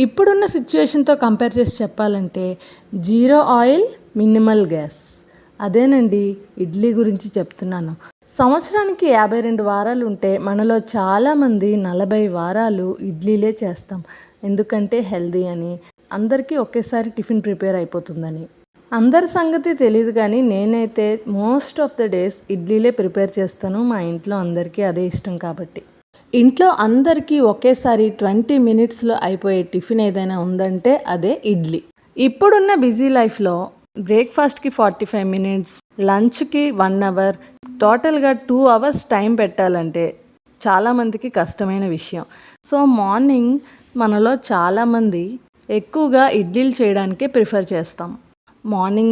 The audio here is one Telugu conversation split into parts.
ఇప్పుడున్న సిచ్యువేషన్తో కంపేర్ చేసి చెప్పాలంటే జీరో ఆయిల్ మినిమల్ గ్యాస్. అదేనండి ఇడ్లీ గురించి చెప్తున్నాను. సంవత్సరానికి 52 వారాలు ఉంటే మనలో చాలామంది 40 వారాలు ఇడ్లీలే చేస్తాం. ఎందుకంటే హెల్దీ అని, అందరికీ ఒకేసారి టిఫిన్ ప్రిపేర్ అయిపోతుందని. అందరి సంగతి తెలియదు కానీ నేనైతే మోస్ట్ ఆఫ్ ద డేస్ ఇడ్లీలే ప్రిపేర్ చేస్తాను. మా ఇంట్లో అందరికీ అదే ఇష్టం కాబట్టి. ఇంట్లో అందరికీ ఒకేసారి 20 మినిట్స్లో అయిపోయే టిఫిన్ ఏదైనా ఉందంటే అదే ఇడ్లీ. ఇప్పుడున్న బిజీ లైఫ్లో బ్రేక్ఫాస్ట్కి 45 మినిట్స్, లంచ్కి 1 అవర్, టోటల్గా 2 అవర్స్ టైం పెట్టాలంటే చాలామందికి కష్టమైన విషయం. సో మార్నింగ్ మనలో చాలామంది ఎక్కువగా ఇడ్లీలు చేయడానికే ప్రిఫర్ చేస్తాం.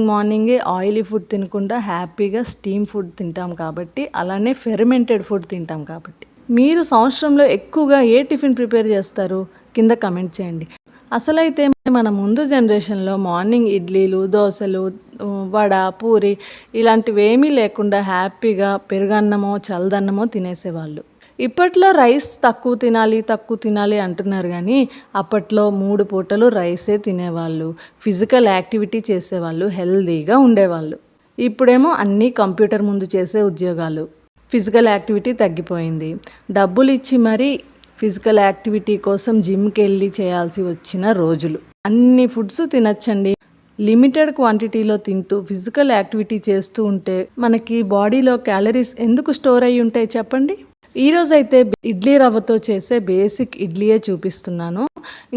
మార్నింగే ఆయిలీ ఫుడ్ తినకుండా హ్యాపీగా స్టీమ్ ఫుడ్ తింటాం కాబట్టి, అలానే ఫెర్మెంటెడ్ ఫుడ్ తింటాం కాబట్టి. మీరు సంవత్సరంలో ఎక్కువగా ఏ టిఫిన్ ప్రిపేర్ చేస్తారు? కింద కమెంట్ చేయండి. అసలైతే మన ముందు జనరేషన్లో మార్నింగ్ ఇడ్లీలు, దోశలు, వడ, పూరి ఇలాంటివి ఏమీ లేకుండా హ్యాపీగా పెరుగన్నమో చల్లదన్నమో తినేసేవాళ్ళు. ఇప్పట్లో రైస్ తక్కువ తినాలి అంటున్నారు కానీ అప్పట్లో 3 పూటలు రైసే తినేవాళ్ళు, ఫిజికల్ యాక్టివిటీ చేసేవాళ్ళు, హెల్దీగా ఉండేవాళ్ళు. ఇప్పుడేమో అన్నీ కంప్యూటర్ ముందు చేసే ఉద్యోగాలు, ఫిజికల్ యాక్టివిటీ తగ్గిపోయింది. డబ్బులు ఇచ్చి మరీ ఫిజికల్ యాక్టివిటీ కోసం జిమ్కి వెళ్ళి చేయాల్సి వచ్చిన రోజులు. అన్ని ఫుడ్స్ తినచ్చండి, లిమిటెడ్ క్వాంటిటీలో తింటూ ఫిజికల్ యాక్టివిటీ చేస్తూ ఉంటే మనకి బాడీలో క్యాలరీస్ ఎందుకు స్టోర్ అయ్యి ఉంటాయి చెప్పండి. ఈరోజైతే ఇడ్లీ రవ్వతో చేసే బేసిక్ ఇడ్లీయే చూపిస్తున్నాను.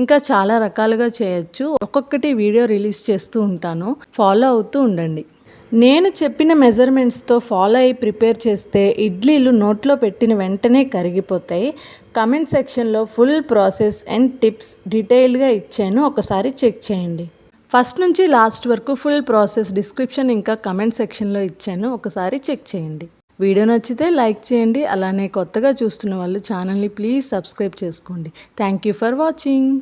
ఇంకా చాలా రకాలుగా చేయొచ్చు. ఒక్కొక్కటి వీడియో రిలీజ్ చేస్తూ ఉంటాను, ఫాలో అవుతూ ఉండండి. నేను చెప్పిన మెజర్మెంట్స్తో ఫాలో అయ్యి ప్రిపేర్ చేస్తే ఇడ్లీలు నోట్లో పెట్టిన వెంటనే కరిగిపోతాయి. కమెంట్ సెక్షన్లో ఫుల్ ప్రాసెస్ అండ్ టిప్స్ డీటెయిల్గా ఇచ్చాను, ఒకసారి చెక్ చేయండి. ఫస్ట్ నుంచి లాస్ట్ వరకు ఫుల్ ప్రాసెస్ డిస్క్రిప్షన్ ఇంకా కమెంట్ సెక్షన్లో ఇచ్చాను, ఒకసారి చెక్ చేయండి. వీడియో నచ్చితే లైక్ చేయండి. అలానే కొత్తగా చూస్తున్న వాళ్ళు ఛానల్ని ప్లీజ్ సబ్స్క్రైబ్ చేసుకోండి. Thank you for watching.